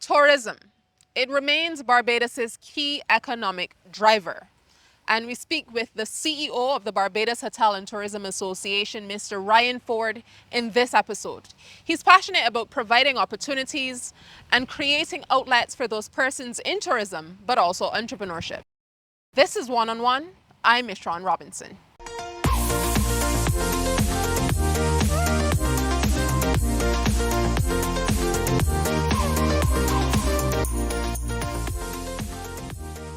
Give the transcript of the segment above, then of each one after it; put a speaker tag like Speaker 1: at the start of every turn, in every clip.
Speaker 1: Tourism. It remains Barbados' key economic driver. And we speak with the CEO of the Barbados Hotel and Tourism Association, Mr. Ryan Forde, in this episode. He's passionate about providing opportunities and creating outlets for those persons in tourism, but also entrepreneurship. This is One on One. I'm Miss Shawn Robinson.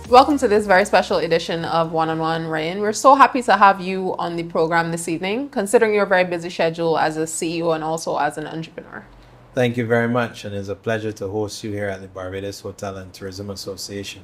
Speaker 1: Welcome to this very special edition of One on One, Ryan. We're so happy to have you on the program this evening, considering your very busy schedule as a CEO and also as an entrepreneur.
Speaker 2: Thank you very much, and it's a pleasure to host you here at the Barbados Hotel and Tourism Association.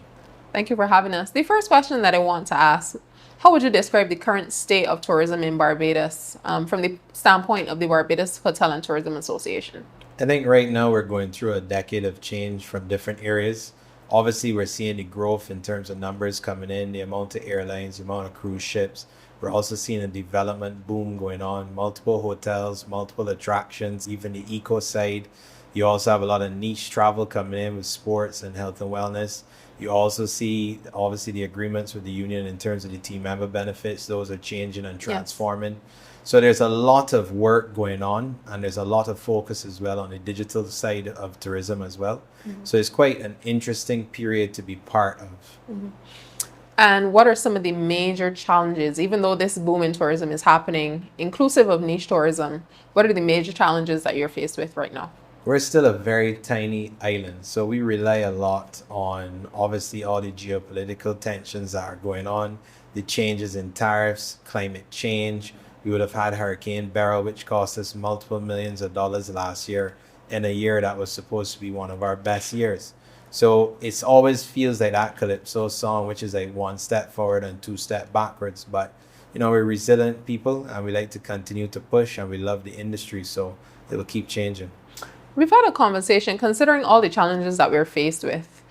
Speaker 1: Thank you for having us. The first question that I want to ask, how would you describe the current state of tourism in Barbados from the standpoint of the Barbados Hotel and Tourism Association?
Speaker 2: I think right now we're going through a decade of change from different areas. Obviously, we're seeing the growth in terms of numbers coming in, the amount of airlines, the amount of cruise ships. We're also seeing a development boom going on, multiple hotels, multiple attractions, even the eco side. You also have a lot of niche travel coming in with sports and health and wellness. You also see, obviously, the agreements with the union in terms of the team member benefits. Those are changing and transforming. Yes. So there's a lot of work going on, and there's a lot of focus as well on the digital side of tourism as well. Mm-hmm. So it's quite an interesting period to be part of.
Speaker 1: Mm-hmm. And what are some of the major challenges, even though this boom in tourism is happening, inclusive of niche tourism, what are the major challenges that you're faced with right now?
Speaker 2: We're still a very tiny island, so we rely a lot on obviously all the geopolitical tensions that are going on, the changes in tariffs, climate change. We would have had Hurricane Beryl, which cost us multiple millions of dollars last year in a year that was supposed to be one of our best years. So it always feels like that Calypso song, which is like one step forward and two steps backwards. But, you know, we're resilient people and we like to continue to push and we love the industry. So it will keep changing.
Speaker 1: We've had a conversation, considering all the challenges that we're faced with.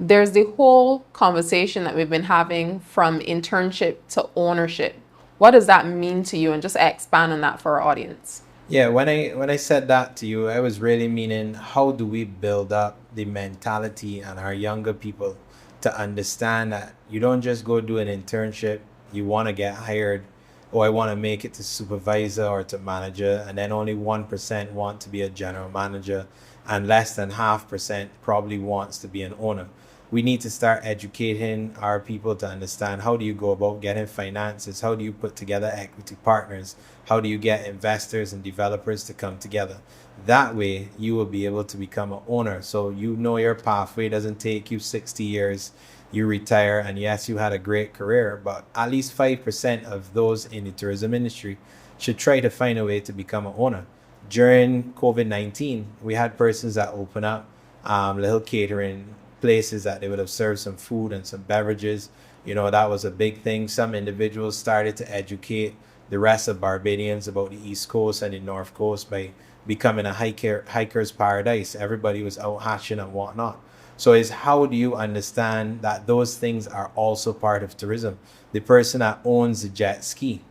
Speaker 1: There's the whole conversation that we've been having from internship to ownership. What does that mean to you? And just expand on that for our audience.
Speaker 2: Yeah, when I said that to you, I was really meaning, how do we build up the mentality and our younger people to understand that you don't just go do an internship, you want to get hired, or I want to make it to supervisor or to manager, and then only 1% want to be a general manager, and less than 0.5% probably wants to be an owner. We need to start educating our people to understand, how do you go about getting finances? How do you put together equity partners? How do you get investors and developers to come together? That way, you will be able to become an owner. So you know your pathway. It doesn't take you 60 years. You retire, and yes, you had a great career, but at least 5% of those in the tourism industry should try to find a way to become an owner. During COVID-19, we had persons that open up little catering places that they would have served some food and some beverages. You know, that was a big thing. Some individuals started to educate the rest of Barbadians about the East Coast and the North Coast by becoming a hiker's paradise. Everybody was out hatching and whatnot. So it's, how do you understand that those things are also part of tourism? The person that owns the jet ski,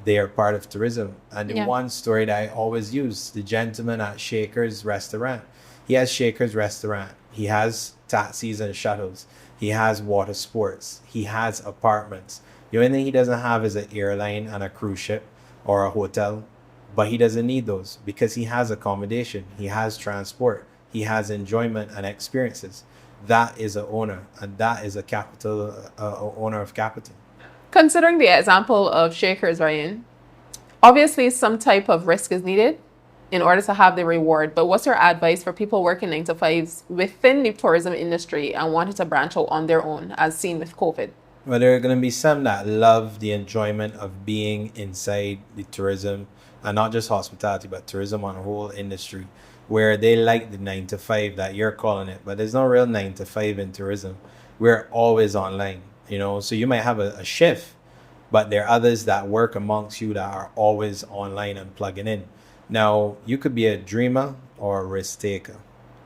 Speaker 2: they are part of tourism. And the one story that I always use, the gentleman at Shaker's restaurant. He has Shaker's restaurant. He has taxis and shuttles. He has water sports. He has apartments. The only thing he doesn't have is an airline and a cruise ship or a hotel. But he doesn't need those because he has accommodation. He has transport. He has enjoyment and experiences. That is an owner, and that is a capital owner of capital.
Speaker 1: Considering the example of Shakers, Ryan, obviously some type of risk is needed in order to have the reward. But what's your advice for people working 9 to 5s within the tourism industry and wanting to branch out on their own, as seen with COVID?
Speaker 2: Well, there are going to be some that love the enjoyment of being inside the tourism, and not just hospitality, but tourism on the whole industry, where they like the 9 to 5 that you're calling it. But there's no real 9 to 5 in tourism. We're always online, you know, so you might have a shift, but there are others that work amongst you that are always online and plugging in. Now, you could be a dreamer or a risk taker.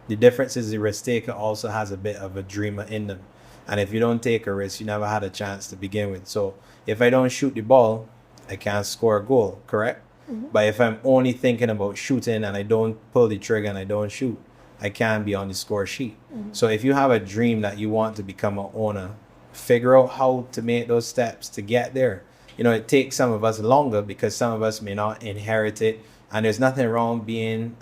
Speaker 2: The difference is the risk taker also has a bit of a dreamer in them. And if you don't take a risk, you never had a chance to begin with. So if I don't shoot the ball, I can't score a goal, correct? Mm-hmm. But if I'm only thinking about shooting and I don't pull the trigger and I don't shoot, I can be on the score sheet. So if you have a dream that you want to become an owner, figure out how to make those steps to get there. It takes some of us longer because some of us may not inherit it, and there's nothing wrong being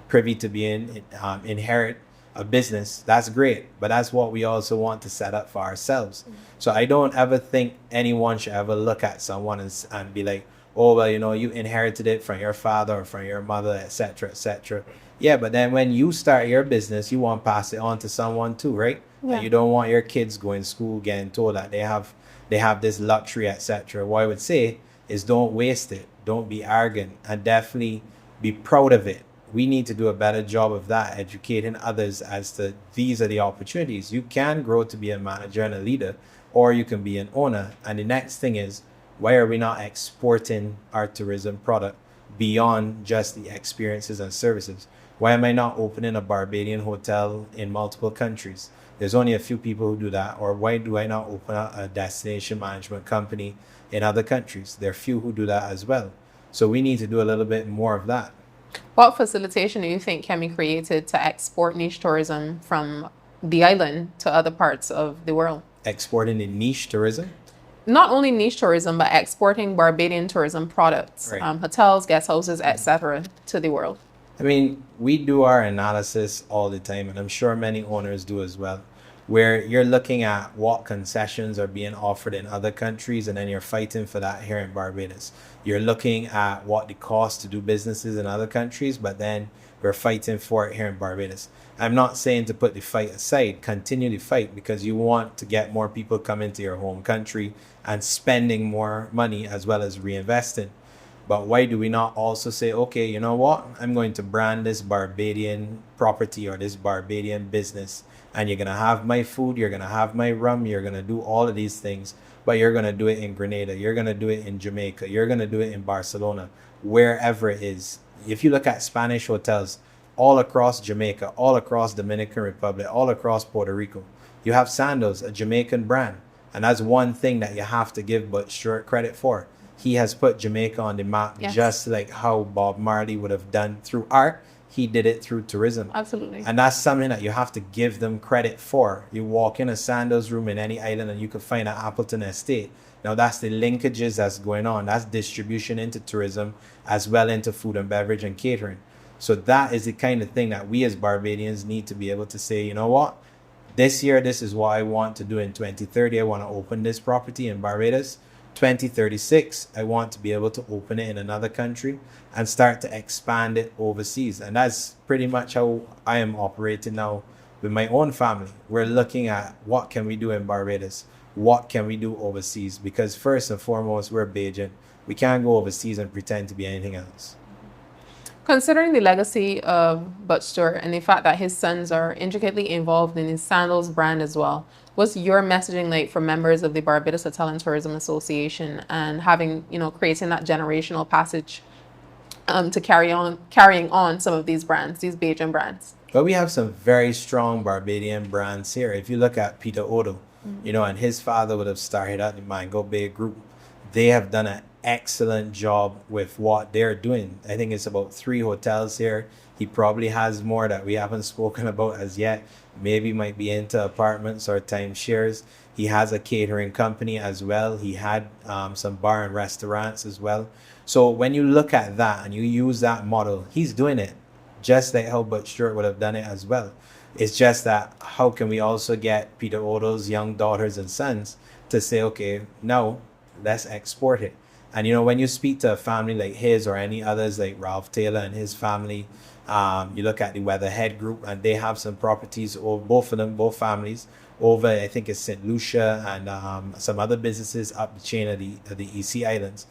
Speaker 2: privy to being inherit a business. That's great, but that's what we also want to set up for ourselves. So I don't ever think anyone should ever look at someone and be like, oh, well, you inherited it from your father or from your mother, etc., etc. Yeah, but then when you start your business, you want to pass it on to someone too, right?
Speaker 1: Yeah.
Speaker 2: And you don't want your kids going to school getting told that they have this luxury, etc. What I would say is don't waste it. Don't be arrogant, and definitely be proud of it. We need to do a better job of that, educating others as to these are the opportunities. You can grow to be a manager and a leader, or you can be an owner. And the next thing is, why are we not exporting our tourism product beyond just the experiences and services? Why am I not opening a Barbadian hotel in multiple countries? There's only a few people who do that. Or why do I not open a destination management company in other countries? There are few who do that as well. So we need to do a little bit more of that.
Speaker 1: What facilitation do you think can be created to export niche tourism from the island to other parts of the world?
Speaker 2: Exporting the niche tourism?
Speaker 1: Not only niche tourism, but exporting Barbadian tourism products,
Speaker 2: Right.
Speaker 1: Hotels, guest houses, etc., to the world.
Speaker 2: I mean, we do our analysis all the time, and I'm sure many owners do as well, where you're looking at what concessions are being offered in other countries, and then you're fighting for that here in Barbados. You're looking at what the cost to do businesses in other countries, but then we're fighting for it here in Barbados. I'm not saying to put the fight aside, continue the fight, because you want to get more people coming to your home country and spending more money as well as reinvesting. But why do we not also say, okay, you know what? I'm going to brand this Barbadian property or this Barbadian business, and you're going to have my food, you're going to have my rum, you're going to do all of these things, but you're going to do it in Grenada, you're going to do it in Jamaica, you're going to do it in Barcelona, wherever it is. If you look at Spanish hotels all across Jamaica, all across Dominican Republic, all across Puerto Rico, you have Sandoz, a Jamaican brand. And that's one thing that you have to give Butch Stewart credit for. He has put Jamaica on the map,
Speaker 1: Yes.
Speaker 2: just like how Bob Marley would have done through art. He did it through tourism.
Speaker 1: Absolutely.
Speaker 2: And that's something that you have to give them credit for. You walk in a Sandoz room in any island and you can find an Appleton estate. Now that's the linkages that's going on. That's distribution into tourism as well into food and beverage and catering. So that is the kind of thing that we as Barbadians need to be able to say, you know what? This year, this is what I want to do in 2030. I want to open this property in Barbados. 2036, I want to be able to open it in another country and start to expand it overseas. And that's pretty much how I am operating now with my own family. We're looking at what can we do in Barbados? What can we do overseas? Because first and foremost, we're Bajan. We can't go overseas and pretend to be anything else.
Speaker 1: Considering the legacy of Butch Stewart and the fact that his sons are intricately involved in his Sandals brand as well, what's your messaging like for members of the Barbados Hotel and Tourism Association and having, creating that generational passage to carrying on some of these brands, these Bajan brands?
Speaker 2: But we have some very strong Barbadian brands here. If you look at Peter Odo, and his father would have started out the Mango Bay Group. They have done an excellent job with what they're doing. I think it's about 3 hotels here. He probably has more that we haven't spoken about as yet. Maybe might be into apartments or timeshares. He has a catering company as well. He had some bar and restaurants as well. So when you look at that and you use that model, he's doing it just like how Butch Stewart would have done it as well. It's just that how can we also get Peter Odo's young daughters and sons to say, okay, now let's export it. And when you speak to a family like his or any others like Ralph Taylor and his family, you look at the Weatherhead Group and they have some properties, or both of them, both families, over I think it's St. Lucia and some other businesses up the chain of the EC Islands.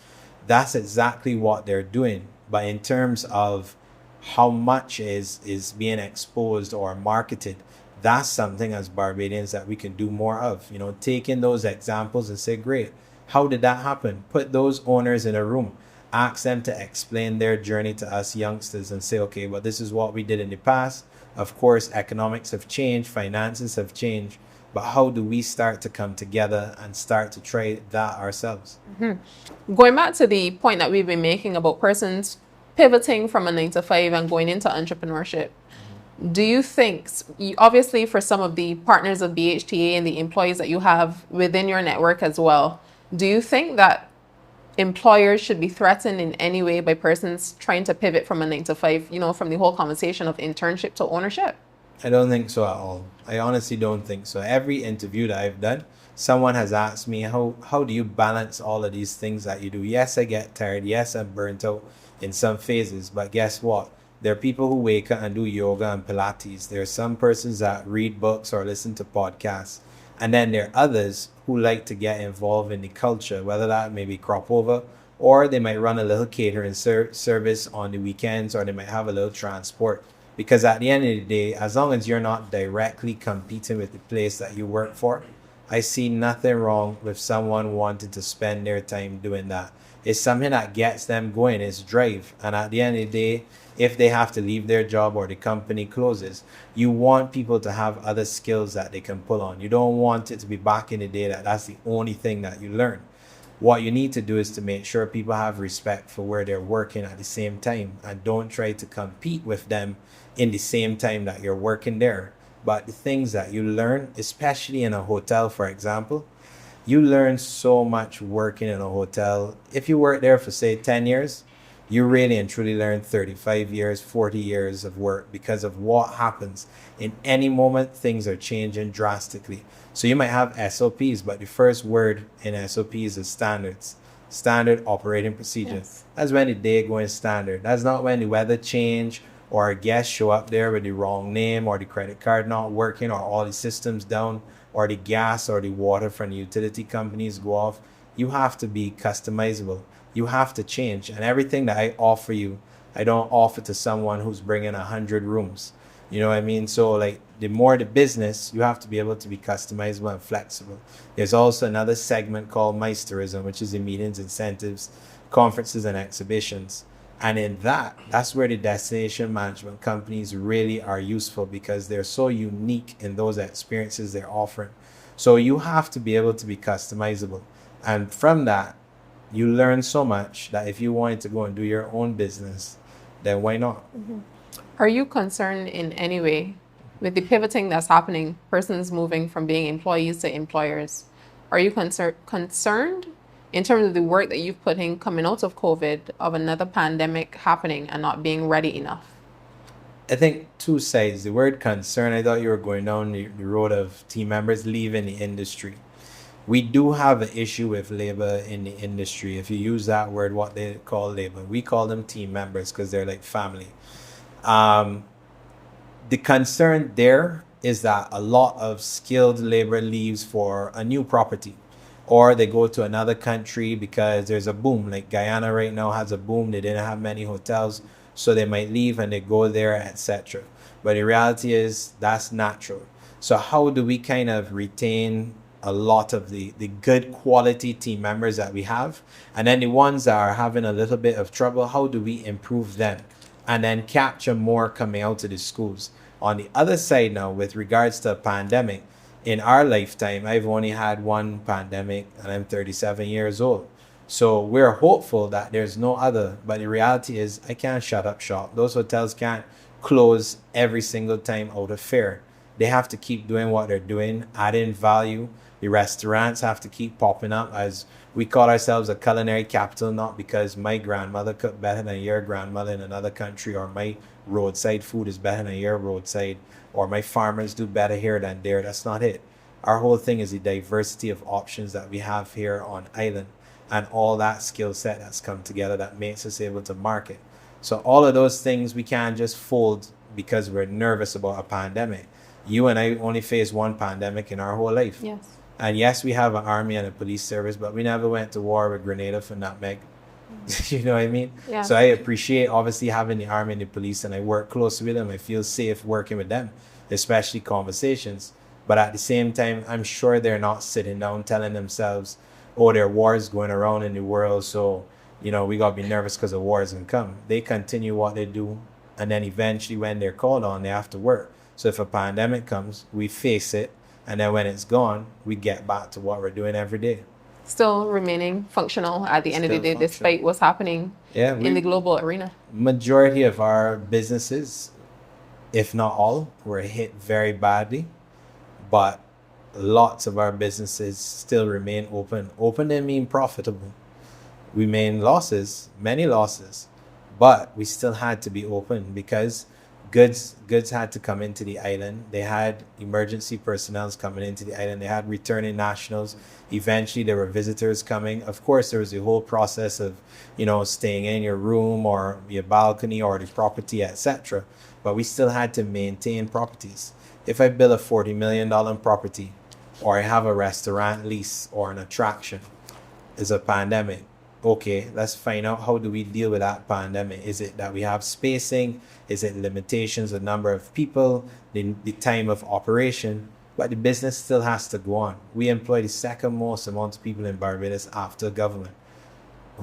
Speaker 2: That's exactly what they're doing. But in terms of how much is being exposed or marketed, that's something as Barbadians that we can do more of. Taking those examples and say, great, how did that happen? Put those owners in a room, ask them to explain their journey to us youngsters and say, okay, well, this is what we did in the past. Of course, economics have changed, finances have changed, but how do we start to come together and start to try that ourselves?
Speaker 1: Going back to the point that we've been making about persons pivoting from a 9 to 5 and going into entrepreneurship, Do you think, obviously, for some of the partners of BHTA and the employees that you have within your network as well, do you think that employers should be threatened in any way by persons trying to pivot from a 9 to 5, from the whole conversation of internship to ownership?
Speaker 2: I don't think so at all. I honestly don't think so. Every interview that I've done, someone has asked me, how do you balance all of these things that you do? Yes, I get tired. Yes, I'm burnt out in some phases. But guess what? There are people who wake up and do yoga and Pilates. There are some persons that read books or listen to podcasts. And then there are others who like to get involved in the culture, whether that may be crop over, or they might run a little catering service on the weekends, or they might have a little transport. Because at the end of the day, as long as you're not directly competing with the place that you work for, I see nothing wrong with someone wanting to spend their time doing that. It's something that gets them going, it's drive. And at the end of the day, if they have to leave their job or the company closes, you want people to have other skills that they can pull on. You don't want it to be back in the day that that's the only thing that you learn. What you need to do is to make sure people have respect for where they're working at the same time, and don't try to compete with them in the same time that you're working there. But the things that you learn, especially in a hotel, for example, you learn so much working in a hotel. If you work there for, say, 10 years, you really and truly learn 35 years, 40 years of work, because of what happens. In any moment, things are changing drastically. So you might have SOPs, but the first word in SOPs is standards, standard operating procedure.
Speaker 1: Yes.
Speaker 2: That's when the day going standard. That's not when the weather change, or a guest show up there with the wrong name, or the credit card not working, or all the systems down, or the gas or the water from the utility companies go off. You have to be customizable. You have to change. And everything that I offer you, I don't offer to someone who's bringing 100 rooms. You know what I mean? So like, the more the business, you have to be able to be customizable and flexible. There's also another segment called Meisterism, which is the meetings, incentives, conferences, and exhibitions. And in that, that's where the destination management companies really are useful, because they're so unique in those experiences they're offering. So you have to be able to be customizable. And from that, you learn so much that if you wanted to go and do your own business, then why not?
Speaker 1: Are you concerned in any way with the pivoting that's happening, persons moving from being employees to employers? Are you concerned in terms of the work that you've put in coming out of COVID, of another pandemic happening and not being ready enough?
Speaker 2: I think two sides. The word concern, I thought you were going down the road of team members leaving the industry. We do have an issue with labor in the industry. If you use that word, what they call labor, we call them team members because they're like family. The concern there is that a lot of skilled labor leaves for a new property, or they go to another country because there's a boom. Like Guyana right now has a boom. They didn't have many hotels, so they might leave and they go there, etc. But the reality is that's natural. So how do we kind of retain a lot of the good quality team members that we have, and then the ones that are having a little bit of trouble, how do we improve them and then capture more coming out of the schools? On the other side now, with regards to a pandemic, in our lifetime, I've only had one pandemic and I'm 37 years old. So we're hopeful that there's no other, but the reality is I can't shut up shop. Those hotels can't close every single time out of fear. They have to keep doing what they're doing, adding value. The restaurants have to keep popping up, as we call ourselves a culinary capital, not because my grandmother cooked better than your grandmother in another country, or my roadside food is better than your roadside, or my farmers do better here than there. That's not it. Our whole thing is the diversity of options that we have here on island, and all that skill set that's come together that makes us able to market. So all of those things we can't just fold because we're nervous about a pandemic. You and I only faced one pandemic in our whole life.
Speaker 1: Yes.
Speaker 2: And yes, we have an army and a police service, but we never went to war with Grenada for nutmeg. You know what I mean?
Speaker 1: Yeah.
Speaker 2: So I appreciate obviously having the army and the police, and I work closely with them. I feel safe working with them, especially conversations. But at the same time, I'm sure they're not sitting down telling themselves, oh, there are wars going around in the world, so, we got to be nervous because a war is going to come. They continue what they do, and then eventually when they're called on, they have to work. So if a pandemic comes, we face it, and then when it's gone, we get back to what we're doing every day.
Speaker 1: Still remaining functional at the end of the day, despite what's happening in the global arena.
Speaker 2: Majority of our businesses, if not all, were hit very badly, but lots of our businesses still remain open. Open didn't mean profitable. We made losses, many losses, but we still had to be open because goods had to come into the island. They had emergency personnel coming into the island. They had returning nationals. Eventually, there were visitors coming. Of course, there was a whole process of, staying in your room or your balcony or the property, etc. But we still had to maintain properties. If I build a $40 million property, or I have a restaurant lease or an attraction, is a pandemic. Okay, let's find out how do we deal with that pandemic. Is it that we have spacing? Is it limitations, the number of people, the time of operation? But the business still has to go on. We employ the second most amount of people in Barbados after government.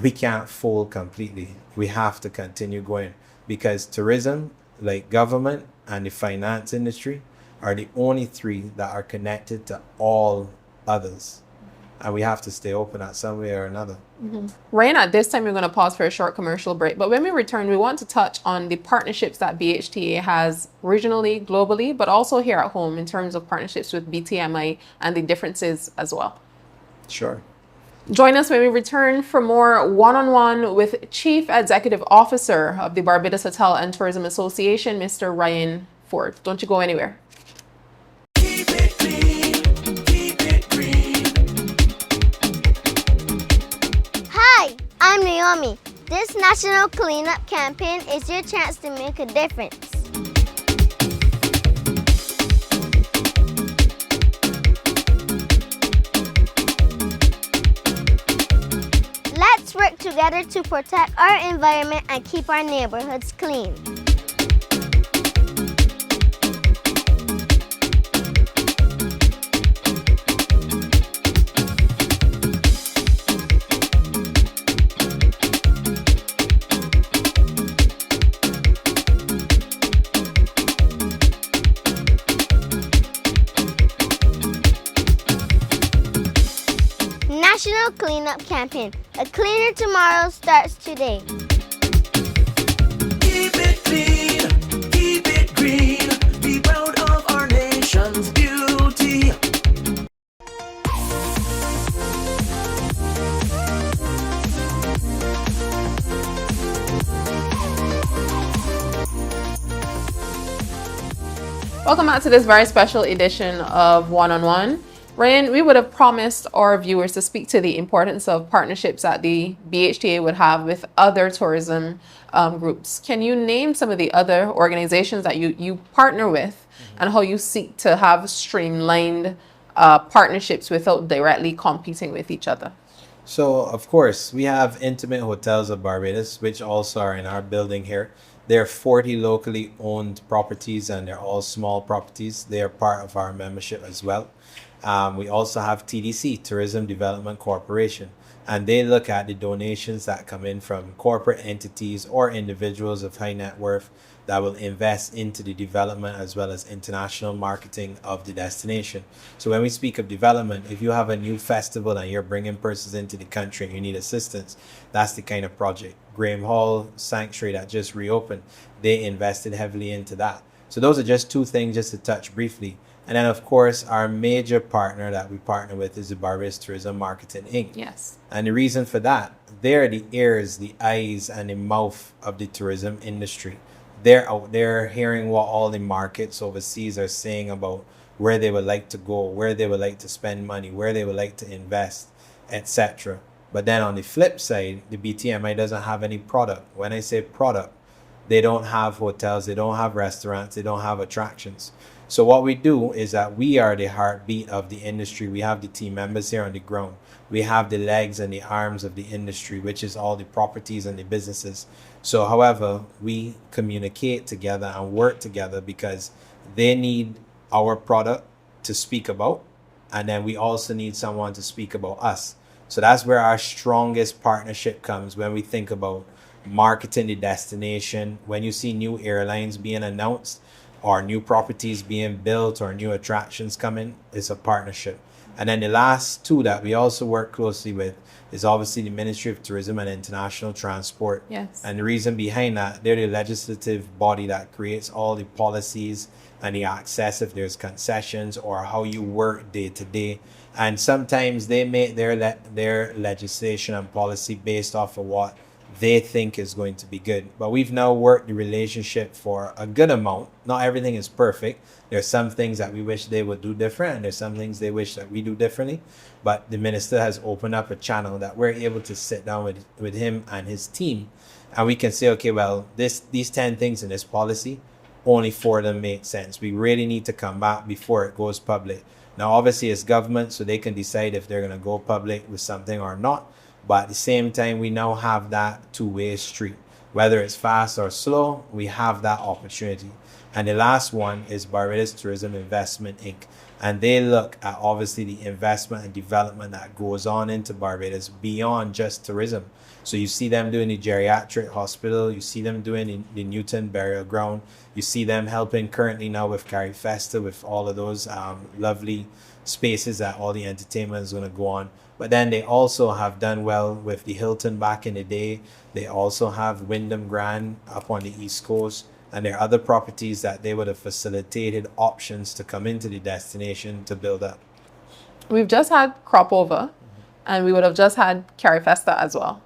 Speaker 2: We can't fold completely. We have to continue going because tourism, like government and the finance industry, are the only three that are connected to all others. And we have to stay open at some way or another.
Speaker 1: Ryan, at this time, we're going to pause for a short commercial break. But when we return, we want to touch on the partnerships that BHTA has regionally, globally, but also here at home in terms of partnerships with BTMI and the differences as well.
Speaker 2: Sure.
Speaker 1: Join us when we return for more one-on-one with Chief Executive Officer of the Barbados Hotel and Tourism Association, Mr. Ryan Forde. Don't you go anywhere.
Speaker 3: Keep it clean, keep it green.
Speaker 4: Hi, I'm Naomi. This National Cleanup Campaign is your chance to make a difference. Let's work together to protect our environment and keep our neighborhoods clean. National Cleanup Campaign. A cleaner tomorrow starts today.
Speaker 3: Keep it clean, keep it green. Be proud of our nation's beauty.
Speaker 1: Welcome back to this very special edition of One-on-One. Ryan, we would have promised our viewers to speak to the importance of partnerships that the BHTA would have with other tourism groups. Can you name some of the other organizations that you partner with and how you seek to have streamlined partnerships without directly competing with each other?
Speaker 2: So, of course, we have Intimate Hotels of Barbados, which also are in our building here. There are 40 locally owned properties, and they're all small properties. They are part of our membership as well. We also have TDC, Tourism Development Corporation, and they look at the donations that come in from corporate entities or individuals of high net worth that will invest into the development as well as international marketing of the destination. So when we speak of development, if you have a new festival and you're bringing persons into the country and you need assistance, that's the kind of project. Graham Hall Sanctuary that just reopened, they invested heavily into that. So those are just two things just to touch briefly. And then, of course, our major partner that we partner with is the Barbados Tourism Marketing Inc.
Speaker 1: Yes.
Speaker 2: And the reason for that, they're the ears, the eyes, and the mouth of the tourism industry. They're out there hearing what all the markets overseas are saying about where they would like to go, where they would like to spend money, where they would like to invest, etc. But then on the flip side, the BTMI doesn't have any product. When I say product, they don't have hotels, they don't have restaurants, they don't have attractions. So what we do is that we are the heartbeat of the industry. We have the team members here on the ground. We have the legs and the arms of the industry, which is all the properties and the businesses. So however, we communicate together and work together because they need our product to speak about, and then we also need someone to speak about us. So that's where our strongest partnership comes when we think about marketing the destination. When you see new airlines being announced, or new properties being built, or new attractions coming, it's a partnership. And then the last two that we also work closely with is obviously the Ministry of Tourism and International Transport.
Speaker 1: Yes.
Speaker 2: And the reason behind that, they're the legislative body that creates all the policies and the access if there's concessions or how you work day to day. And sometimes they make their legislation and policy based off of what they think is going to be good. But we've now worked the relationship for a good amount. Not everything is perfect. There's some things that we wish they would do different, and there's some things they wish that we do differently. But the minister has opened up a channel that we're able to sit down with him and his team, and we can say, okay, well, these 10 things in this policy, only 4 of them make sense. We really need to come back before it goes public. Now, obviously, it's government, so they can decide if they're going to go public with something or not. But at the same time, we now have that two-way street. Whether it's fast or slow, we have that opportunity. And the last one is Barbados Tourism Investment Inc. And they look at obviously the investment and development that goes on into Barbados beyond just tourism. So you see them doing the geriatric hospital, you see them doing the Newton burial ground, you see them helping currently now with Carrie Festa, with all of those lovely spaces that all the entertainment is going to go on. But then they also have done well with the Hilton back in the day. They also have Wyndham Grand up on the East Coast. And there are other properties that they would have facilitated options to come into the destination to build up.
Speaker 1: We've just had crop over, and we would have just had Carrie Festa as well.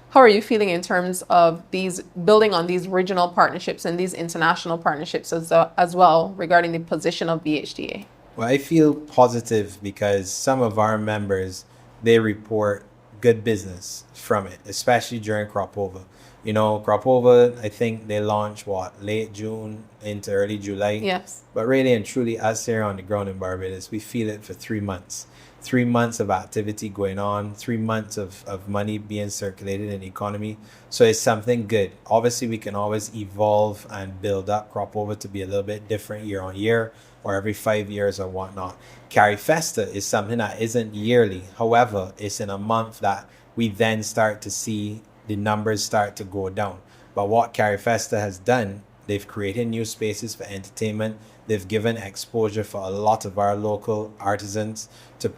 Speaker 1: How are you feeling in terms of these building on these regional partnerships and these international partnerships as well regarding the position of BHTA?
Speaker 2: Well, I feel positive because some of our members, they report good business from it, especially during crop over. You know, crop over, I think they launched late June into early July.
Speaker 1: Yes.
Speaker 2: But really and truly, us here on the ground in Barbados, we feel it for 3 months. 3 months of activity going on, 3 months of money being circulated in the economy. So it's something good. Obviously, we can always evolve and build up crop over to be a little bit different year on year or every 5 years or whatnot. Carrie Festa is something that isn't yearly. However, it's in a month that we then start to see the numbers start to go down. But what Carrie Festa has done, they've created new spaces for entertainment. They've given exposure for a lot of our local artisans to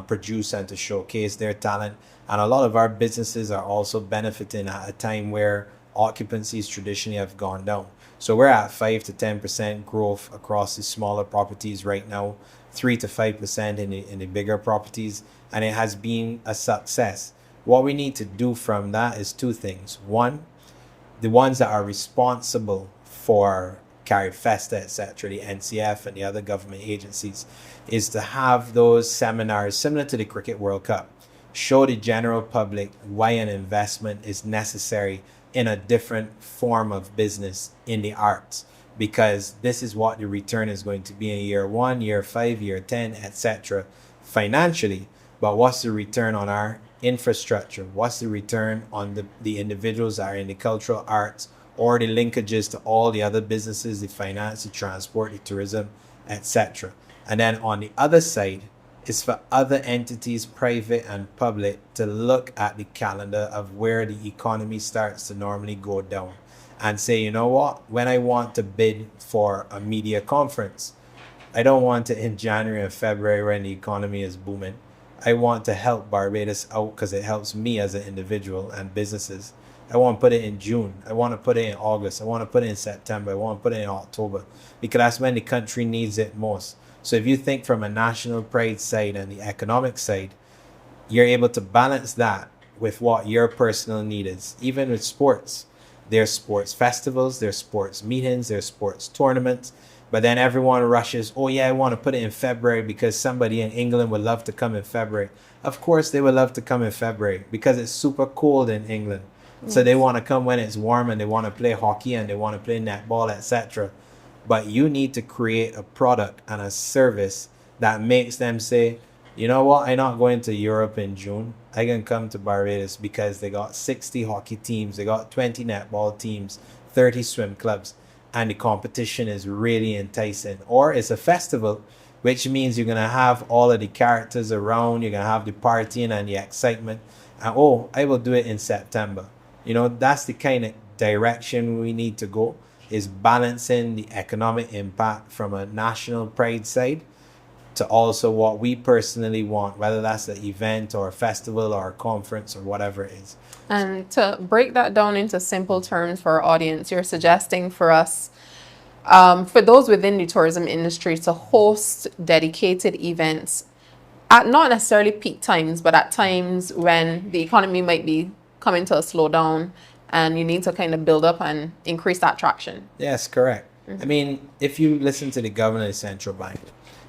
Speaker 2: produce and to showcase their talent. And a lot of our businesses are also benefiting at a time where occupancies traditionally have gone down. So we're at 5 to 10% growth across the smaller properties right now, 3 to 5% in the bigger properties, and it has been a success. What we need to do from that is 2 things. One, the ones that are responsible for Carrie Festa, etc., the NCF and the other government agencies, is to have those seminars similar to the Cricket World Cup. Show the general public why an investment is necessary in a different form of business in the arts, because this is what the return is going to be in year 1, year 5, year 10, etc. financially. But what's the return on our infrastructure? What's the return on the individuals that are in the cultural arts or the linkages to all the other businesses, the finance, the transport, the tourism, etc. And then on the other side is for other entities, private and public, to look at the calendar of where the economy starts to normally go down and say, you know what, when I want to bid for a media conference, I don't want it in January and February when the economy is booming. I want to help Barbados out because it helps me as an individual and businesses. I want to put it in June. I want to put it in August. I want to put it in September. I want to put it in October because that's when the country needs it most. So if you think from a national pride side and the economic side, you're able to balance that with what your personal need is. Even with sports, there's sports festivals, there's sports meetings, there's sports tournaments. But then everyone rushes, oh yeah, I want to put it in February because somebody in England would love to come in February. Of course they would love to come in February because it's super cold in England. Yes. So they want to come when it's warm and they want to play hockey and they want to play netball, etc. But you need to create a product and a service that makes them say, you know what, I'm not going to Europe in June. I can come to Barbados because they got 60 hockey teams, they got 20 netball teams, 30 swim clubs. And the competition is really enticing. Or it's a festival, which means you're going to have all of the characters around, you're going to have the partying and the excitement. And oh, I will do it in September. You know, that's the kind of direction we need to go, is balancing the economic impact from a national pride side to also what we personally want, whether that's an event or a festival or a conference or whatever it is.
Speaker 1: And to break that down into simple terms for our audience, you're suggesting for us, for those within the tourism industry, to host dedicated events at not necessarily peak times, but at times when the economy might be coming to a slowdown and you need to kind of build up and increase that traction.
Speaker 2: Yes, correct. I mean, if you listen to the governor of the central bank,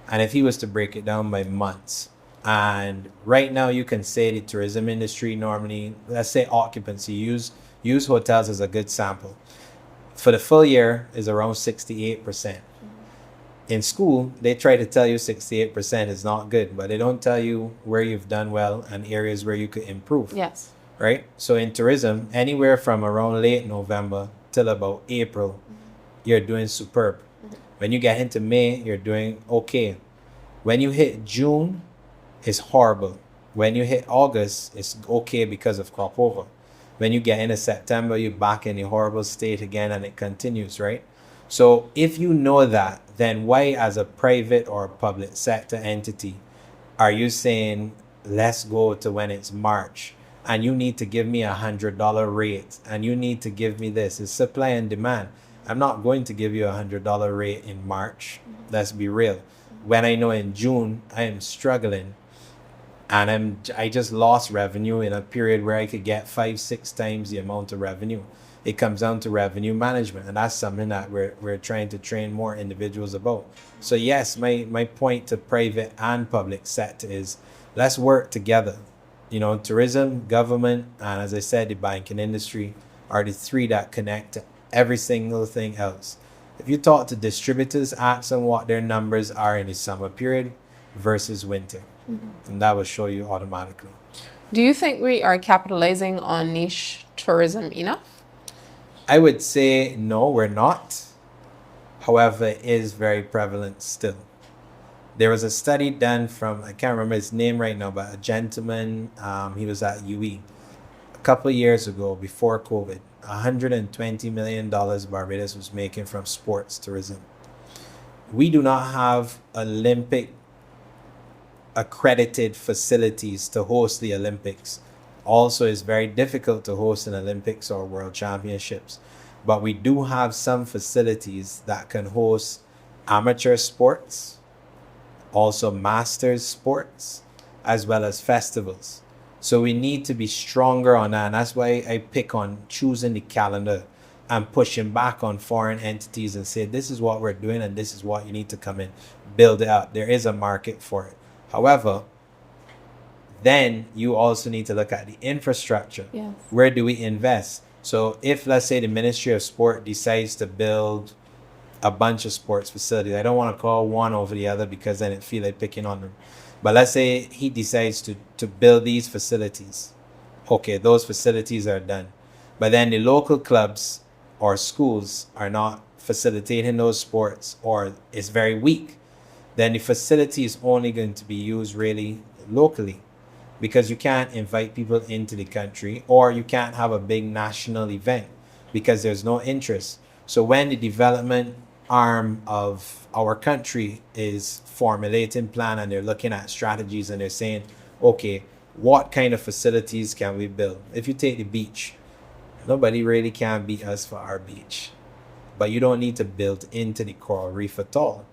Speaker 2: and if he was to break it down by months, and right now you can say the tourism industry normally, let's say occupancy, use hotels as a good sample. For the full year is around 68%. In school, they try to tell you 68% is not good, but they don't tell you where you've done well and areas where you could improve.
Speaker 1: Yes.
Speaker 2: Right? So in tourism, anywhere from around late November till about April, you're doing superb. When you get into May, you're doing okay. When you hit June, it's horrible. When you hit August, it's okay because of crop over. When you get into September, you're back in a horrible state again, and it continues, right? So if you know that, then why, as a private or public sector entity, are you saying, let's go to when it's March and you need to give me $100 rate and you need to give me this? It's supply and demand. I'm not going to give you $100 rate in March. Let's be real. When I know in June I am struggling and I just lost revenue in a period where I could get 5-6 times the amount of revenue. It comes down to revenue management, and that's something that we're trying to train more individuals about. So yes, my point to private and public sector is, let's work together. You know, tourism, government, and as I said, the banking industry are the three that connect to every single thing else. If you talk to distributors, ask them what their numbers are in the summer period versus winter, and that will show you automatically.
Speaker 1: Do you think we are capitalizing on niche tourism enough?
Speaker 2: I would say no, we're not. However, it is very prevalent still. There was a study done from, I can't remember his name right now, but a gentleman, he was at UE a couple of years ago before COVID. $120 million Barbados was making from sports tourism. We do not have Olympic accredited facilities to host the Olympics. Also, it's very difficult to host an Olympics or World Championships, but we do have some facilities that can host amateur sports, also masters sports, as well as festivals. So we need to be stronger on that, and that's why I pick on choosing the calendar and pushing back on foreign entities and say, this is what we're doing and this is what you need to come in, build it up. There is a market for it. However, then you also need to look at the infrastructure.
Speaker 1: Yes.
Speaker 2: Where do we invest? So if, let's say, the Ministry of Sport decides to build a bunch of sports facilities, I don't want to call one over the other because then it feel like picking on them. But let's say he decides to build these facilities. Okay, those facilities are done. But then the local clubs or schools are not facilitating those sports, or it's very weak. Then the facility is only going to be used really locally, because you can't invite people into the country, or you can't have a big national event because there's no interest. So when the development arm of our country is formulating plan and they're looking at strategies and they're saying, okay, what kind of facilities can we build? If you take the beach, nobody really can beat us for our beach, but you don't need to build into the coral reef at all.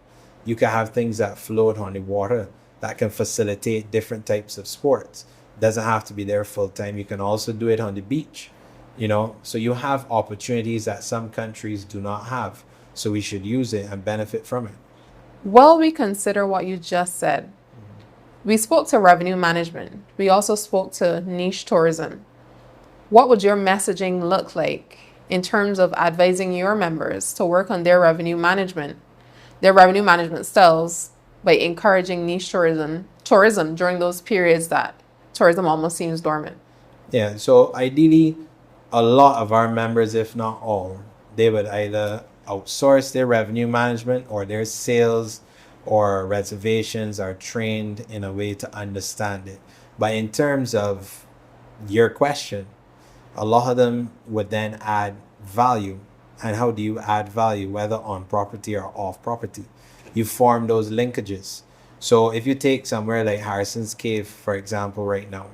Speaker 2: You can have things that float on the water that can facilitate different types of sports. Doesn't have to be there full time. You can also do it on the beach, you know. So you have opportunities that some countries do not have. So we should use it and benefit from it.
Speaker 1: Well, we consider what you just said. We spoke to revenue management. We also spoke to niche tourism. What would your messaging look like in terms of advising your members to work on their revenue management styles, by encouraging niche tourism during those periods that tourism almost seems dormant?
Speaker 2: Yeah, so ideally, a lot of our members, if not all, they would either outsource their revenue management, or their sales or reservations are trained in a way to understand it. But in terms of your question, a lot of them would then add value. And how do you add value, whether on property or off property? You form those linkages. So if you take somewhere like Harrison's Cave, for example, right now,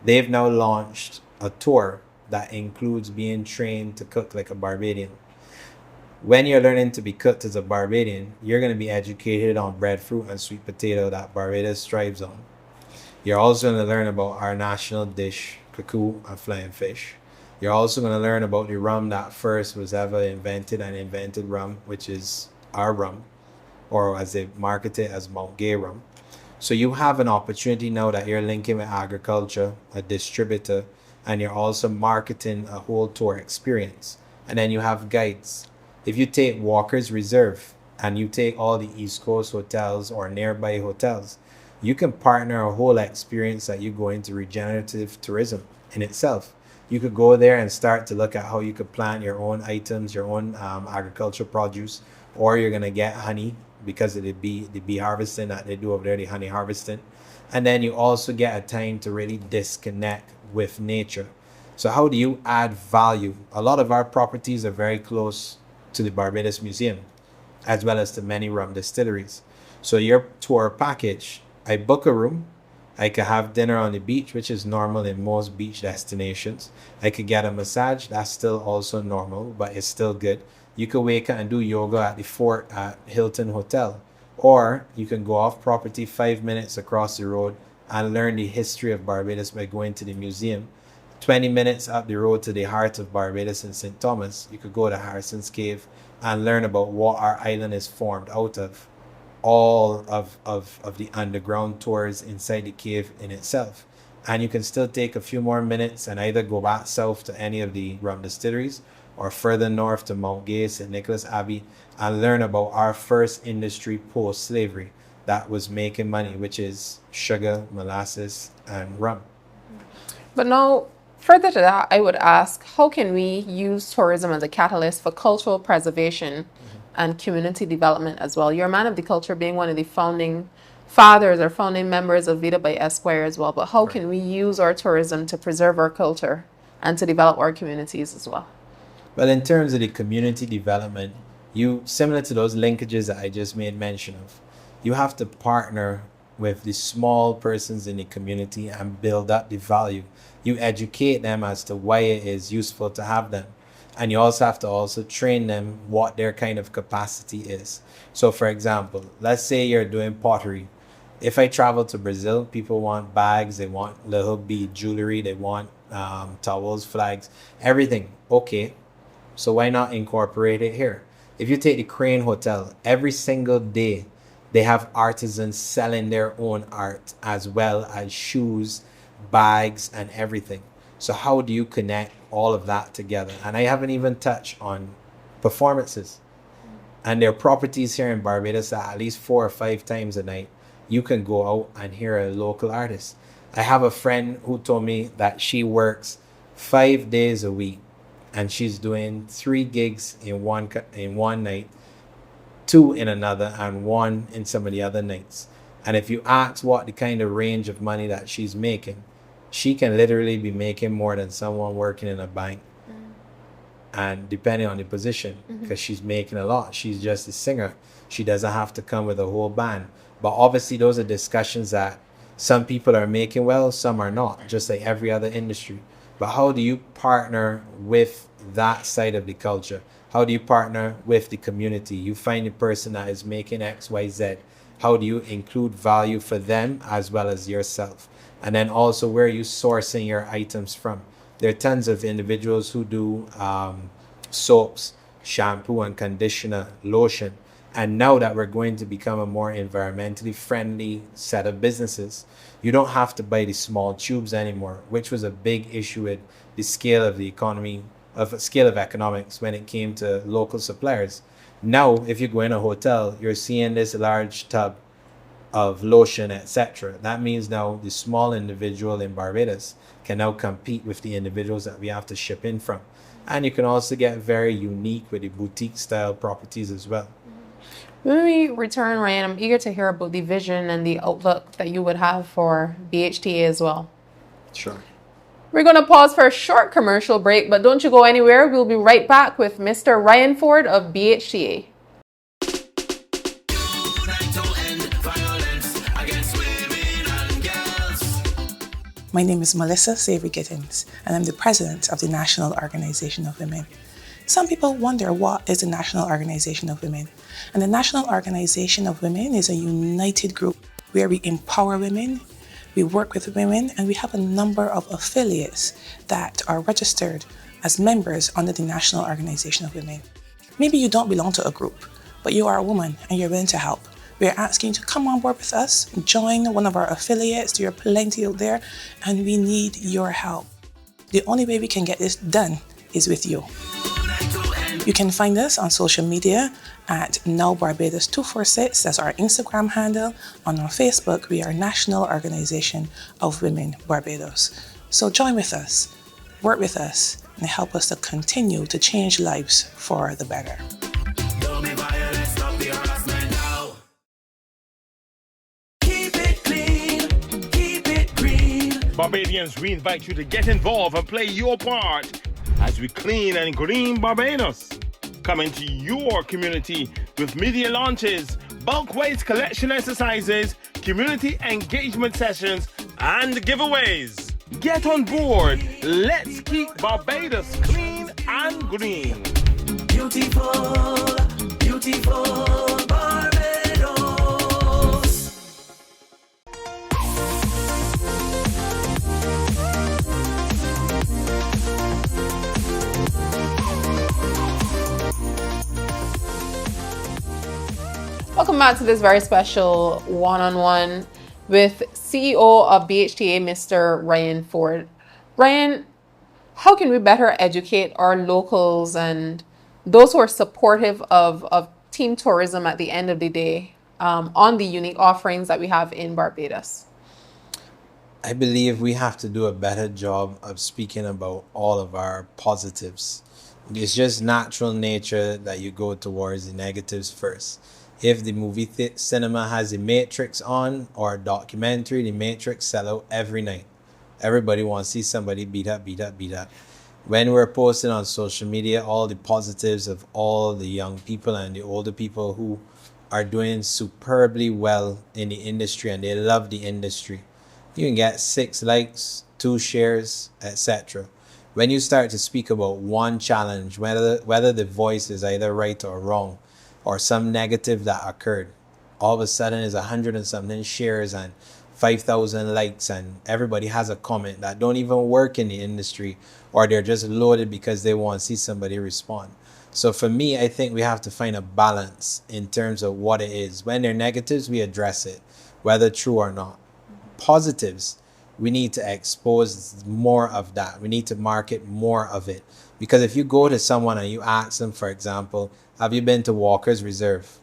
Speaker 2: they've now launched a tour that includes being trained to cook like a Barbadian. When you're learning to be cooked as a Barbadian, you're going to be educated on breadfruit and sweet potato that Barbados thrives on. You're also going to learn about our national dish, cuckoo and flying fish. You're also going to learn about the rum that first was ever invented rum, which is our rum, or as they market it as Mount Gay rum. So you have an opportunity now that you're linking with agriculture, a distributor, and you're also marketing a whole tour experience. And then you have guides. If you take Walker's Reserve and you take all the East Coast hotels or nearby hotels, you can partner a whole experience that you go into regenerative tourism in itself. You could go there and start to look at how you could plant your own items, your own agricultural produce, or you're gonna get honey because of the bee harvesting that they do over there, the honey harvesting. And then you also get a time to really disconnect with nature. So how do you add value? A lot of our properties are very close to the Barbados Museum, as well as to many rum distilleries. So your tour package, I book a room, I could have dinner on the beach, which is normal in most beach destinations. I could get a massage, that's still also normal, but it's still good. You could wake up and do yoga at the fort at Hilton Hotel. Or you can go off property 5 minutes across the road and learn the history of Barbados by going to the museum. 20 minutes up the road to the heart of Barbados in St. Thomas, you could go to Harrison's Cave and learn about what our island is formed out of. All of the underground tours inside the cave in itself. And you can still take a few more minutes and either go back south to any of the rum distilleries or further north to Mount Gay, St. Nicholas Abbey, and learn about our first industry post-slavery that was making money, which is sugar, molasses, and rum.
Speaker 1: But now, further to that, I would ask, how can we use tourism as a catalyst for cultural preservation and community development as well? You're a man of the culture, being one of the founding fathers or founding members of Vida by Esquire as well. But how can we use our tourism to preserve our culture and to develop our communities as well?
Speaker 2: Well, in terms of the community development, similar to those linkages that I just made mention of, you have to partner with the small persons in the community and build up the value. You educate them as to why it is useful to have them. And you also have to also train them what their kind of capacity is. So for example, let's say you're doing pottery. If I travel to Brazil, people want bags, they want little bead jewelry, they want towels, flags, everything. Okay, so why not incorporate it here? If you take the Crane Hotel, every single day they have artisans selling their own art as well as shoes, bags, and everything. So how do you connect all of that together? And I haven't even touched on performances. And there are properties here in Barbados that at least 4 or 5 times a night, you can go out and hear a local artist. I have a friend who told me that she works 5 days a week and she's doing 3 gigs in one night, 2 in another, and 1 in some of the other nights. And if you ask what the kind of range of money that she's making, she can literally be making more than someone working in a bank. And depending on the position, because she's making a lot. She's just a singer. She doesn't have to come with a whole band. But obviously those are discussions that some people are making well, some are not, just like every other industry. But how do you partner with that side of the culture? How do you partner with the community? You find the person that is making X, Y, Z. How do you include value for them as well as yourself? And then also, where are you sourcing your items from? There are tons of individuals who do soaps, shampoo and conditioner, lotion. And now that we're going to become a more environmentally friendly set of businesses, you don't have to buy the small tubes anymore, which was a big issue with the scale of the economy, scale of economics when it came to local suppliers. Now, if you go in a hotel, you're seeing this large tub of lotion, etc. That means now the small individual in Barbados can now compete with the individuals that we have to ship in from. And you can also get very unique with the boutique style properties as well.
Speaker 1: When we return, Ryan, I'm eager to hear about the vision and the outlook that you would have for BHTA as well.
Speaker 2: Sure.
Speaker 1: We're going to pause for a short commercial break, but don't you go anywhere. We'll be right back with Mr. Ryan Forde of BHTA.
Speaker 3: Unite to end violence.
Speaker 5: My name is Melissa Savory Gittins, and I'm the president of the National Organization of Women. Some people wonder, what is the National Organization of Women? And the National Organization of Women is a united group where we empower women, we work with women, and we have a number of affiliates that are registered as members under the National Organization of Women. Maybe you don't belong to a group, but you are a woman and you're willing to help. We're asking you to come on board with us, join one of our affiliates. There are plenty out there, and we need your help. The only way we can get this done is with you. You can find us on social media at NowBarbados246. That's our Instagram handle. On our Facebook, we are National Organization of Women Barbados. So join with us, work with us, and help us to continue to change lives for the better.
Speaker 6: Barbadians, we invite you to get involved and play your part as we clean and green Barbados. Come into your community with media launches, bulk waste collection exercises, community engagement sessions, and giveaways. Get on board. Let's keep Barbados clean and green.
Speaker 3: Beautiful, beautiful Barbados.
Speaker 1: Welcome back to this very special one-on-one with CEO of BHTA, Mr. Ryan Forde. Ryan, how can we better educate our locals and those who are supportive of team tourism at the end of the day on the unique offerings that we have in Barbados?
Speaker 2: I believe we have to do a better job of speaking about all of our positives. It's just natural nature that you go towards the negatives first. If the movie cinema has The Matrix on or a documentary, The Matrix sell out every night. Everybody wants to see somebody beat up. When we're posting on social media all the positives of all the young people and the older people who are doing superbly well in the industry and they love the industry, you can get 6 likes, 2 shares, etc. When you start to speak about one challenge, whether the voice is either right or wrong, or some negative that occurred, all of a sudden is 100 and something shares and 5,000 likes, and everybody has a comment that don't even work in the industry, or they're just loaded because they want to see somebody respond. So for me, I think we have to find a balance in terms of what it is. When they're negatives, we address it, whether true or not. Positives, we need to expose more of that. We need to market more of it. Because if you go to someone and you ask them, for example, have you been to Walker's Reserve?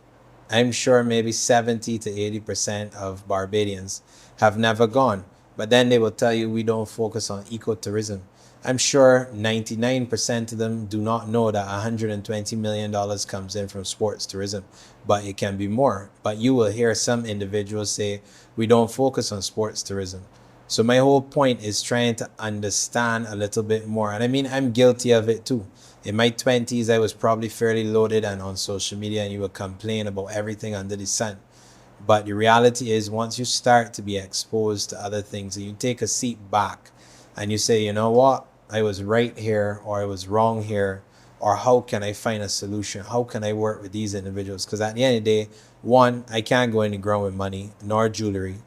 Speaker 2: I'm sure maybe 70 to 80% of Barbadians have never gone. But then they will tell you we don't focus on ecotourism. I'm sure 99% of them do not know that $120 million comes in from sports tourism, but it can be more. But you will hear some individuals say we don't focus on sports tourism. So my whole point is trying to understand a little bit more. And I mean, I'm guilty of it too. In my 20s, I was probably fairly loaded and on social media, and you would complain about everything under the sun. But the reality is, once you start to be exposed to other things and you take a seat back and you say, you know what, I was right here or I was wrong here, or how can I find a solution? How can I work with these individuals? Because at the end of the day, 1, I can't go in the ground with money nor jewelry.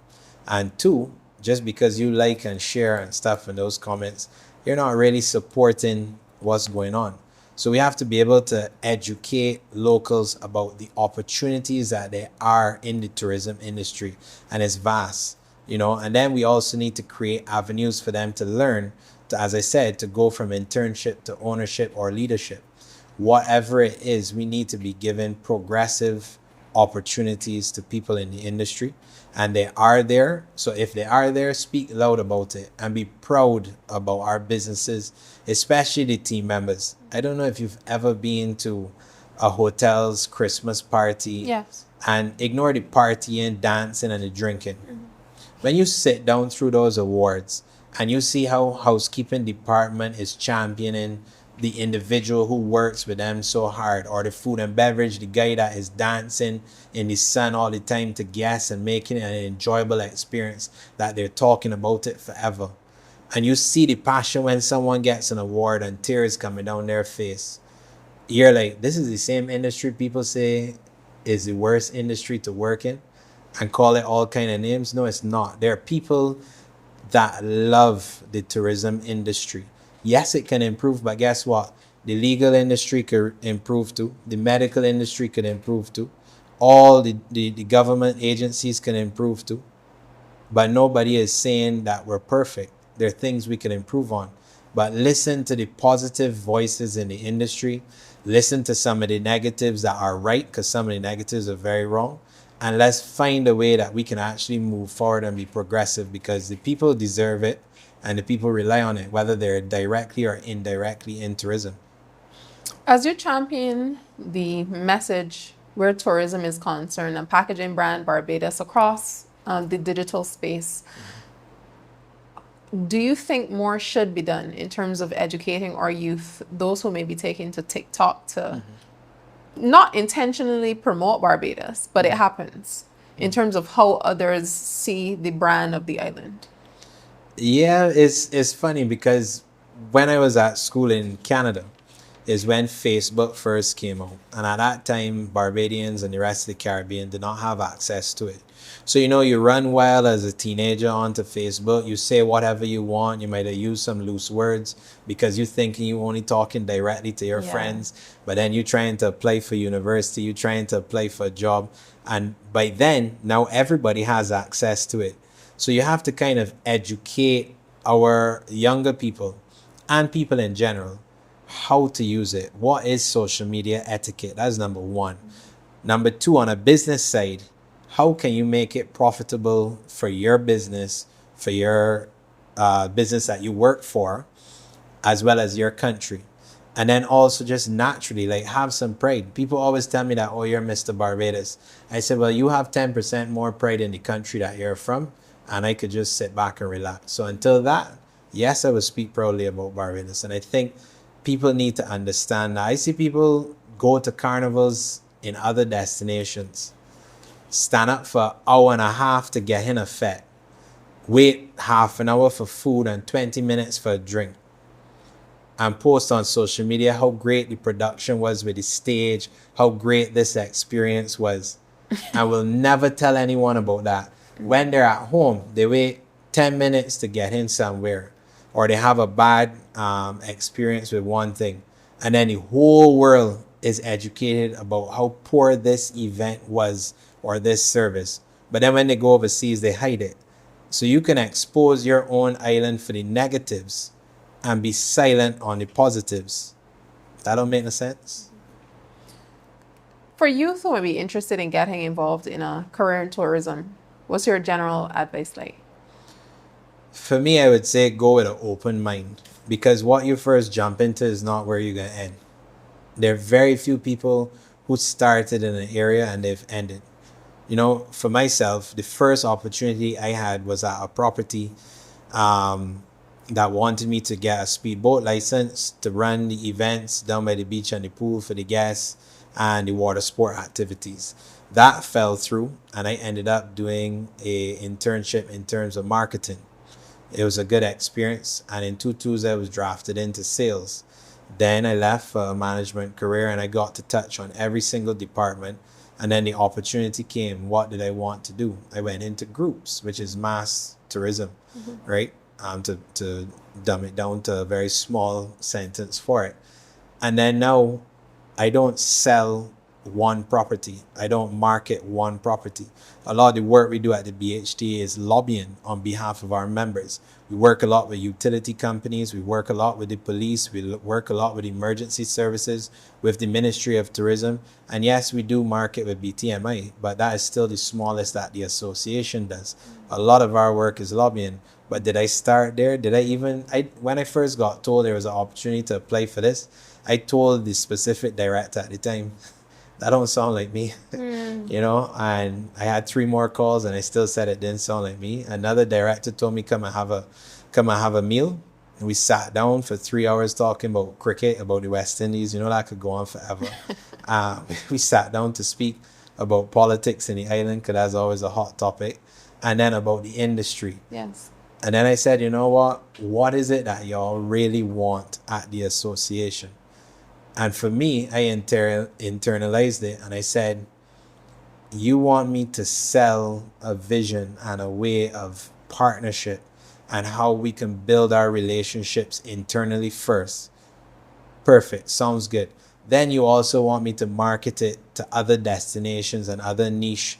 Speaker 2: And 2, just because you like and share and stuff in those comments, you're not really supporting what's going on. So we have to be able to educate locals about the opportunities that there are in the tourism industry, and it's vast, you know. And then we also need to create avenues for them to learn, to, as I said, to go from internship to ownership or leadership. Whatever it is, we need to be given progressive opportunities to people in the industry, and they are there. So if they are there, speak loud about it and be proud about our businesses, especially the team members. I don't know if you've ever been to a hotel's Christmas party.
Speaker 1: Yes.
Speaker 2: And ignore the partying, dancing, and the drinking. When you sit down through those awards and you see how housekeeping department is championing the individual who works with them so hard, or the food and beverage, the guy that is dancing in the sun all the time to guests and making it an enjoyable experience that they're talking about it forever. and you see the passion when someone gets an award and tears coming down their face, you're like, this is the same industry people say is the worst industry to work in and call it all kind of names. No, it's not. There are people that love the tourism industry. Yes, it can improve, but guess what? The legal industry could improve too. The medical industry could improve too. All the government agencies can improve too. But nobody is saying that we're perfect. There are things we can improve on. But listen to the positive voices in the industry. Listen to some of the negatives that are right, because some of the negatives are very wrong. And let's find a way that we can actually move forward and be progressive, because the people deserve it and the people rely on it, whether they're directly or indirectly in tourism.
Speaker 1: As you champion the message where tourism is concerned and packaging brand Barbados across the digital space, do you think more should be done in terms of educating our youth, those who may be taking to TikTok to not intentionally promote Barbados, but it happens, in terms of how others see the brand of the island?
Speaker 2: Yeah, it's funny because when I was at school in Canada is when Facebook first came out. And at that time, Barbadians and the rest of the Caribbean did not have access to it. So, you run wild as a teenager onto Facebook. You say whatever you want. You might have used some loose words because you're thinking you're only talking directly to your friends. But then you're trying to apply for university. You're trying to apply for a job. And by then, now everybody has access to it. So you have to kind of educate our younger people and people in general how to use it. What is social media etiquette? That's number one. Number two, on a business side, how can you make it profitable for your business, for your business that you work for, as well as your country? And then also just naturally, like, have some pride. People always tell me that, oh, you're Mr. Barbados. I said, well, you have 10% more pride in the country that you're from, and I could just sit back and relax. So until that, yes, I will speak proudly about Barbados. And I think people need to understand that. I see people go to carnivals in other destinations, stand up for an hour and a half to get in a fete, wait half an hour for food and 20 minutes for a drink, and post on social media how great the production was with the stage, how great this experience was, and will never tell anyone about that. When they're at home, they wait 10 minutes to get in somewhere, or they have a bad experience with one thing, and then the whole world is educated about how poor this event was or this service. But then when they go overseas, they hide it. So you can expose your own island for the negatives and be silent on the positives. That don't make no sense.
Speaker 1: For youth who may be interested in getting involved in a career in tourism, what's your general advice like?
Speaker 2: For me, I would say go with an open mind, because what you first jump into is not where you're going to end. There are very few people who started in an area and they've ended. For myself, the first opportunity I had was at a property that wanted me to get a speedboat license to run the events down by the beach and the pool for the guests and the water sport activities. That fell through, and I ended up doing a internship in terms of marketing. It was a good experience, and in 2002 I was drafted into sales. Then I left for a management career, and I got to touch on every single department. And then the opportunity came. What did I want to do? I went into groups, which is mass tourism, right? To dumb it down to a very small sentence for it. And then now I don't sell one property. I don't market one property. A lot of the work we do at the BHTA is lobbying on behalf of our members. We work a lot with utility companies. We work a lot with the police. We work a lot with emergency services, with the Ministry of Tourism. And yes, we do market with BTMI, but that is still the smallest that the association does. A lot of our work is lobbying. But did I start there? When I first got told there was an opportunity to apply for this, I told the specific director at the time, that don't sound like me, and I had 3 more calls and I still said it didn't sound like me. Another director told me, come and have a meal. And we sat down for 3 hours talking about cricket, about the West Indies. That could go on forever. We sat down to speak about politics in the island, because that's always a hot topic. And then about the industry.
Speaker 1: Yes.
Speaker 2: And then I said, you know what is it that y'all really want at the association? And for me, I internalized it, and I said, you want me to sell a vision and a way of partnership and how we can build our relationships internally first. Perfect. Sounds good. Then you also want me to market it to other destinations and other niche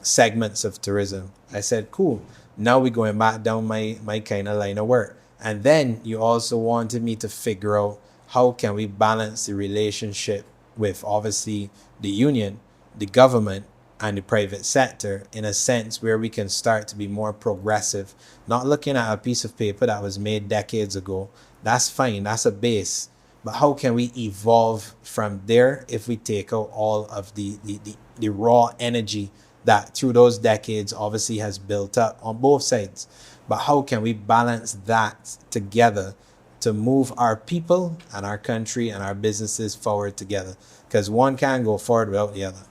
Speaker 2: segments of tourism. I said, cool. Now we're going back down my kind of line of work. And then you also wanted me to figure out how can we balance the relationship with obviously the union, the government, and the private sector in a sense where we can start to be more progressive, not looking at a piece of paper that was made decades ago. That's fine, that's a base. But how can we evolve from there if we take out all of the raw energy that through those decades obviously has built up on both sides? But how can we balance that together to move our people and our country and our businesses forward together? Because one can't go forward without the other.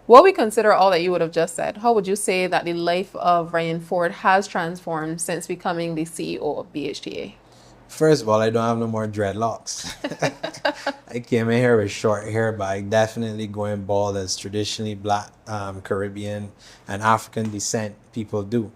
Speaker 1: What we consider all that you would have just said, how would you say that the life of Ryan Forde has transformed since becoming the CEO of BHTA?
Speaker 2: First of all, I don't have no more dreadlocks. I came in here with short hair, but I definitely going bald as traditionally Black, Caribbean, and African descent people do.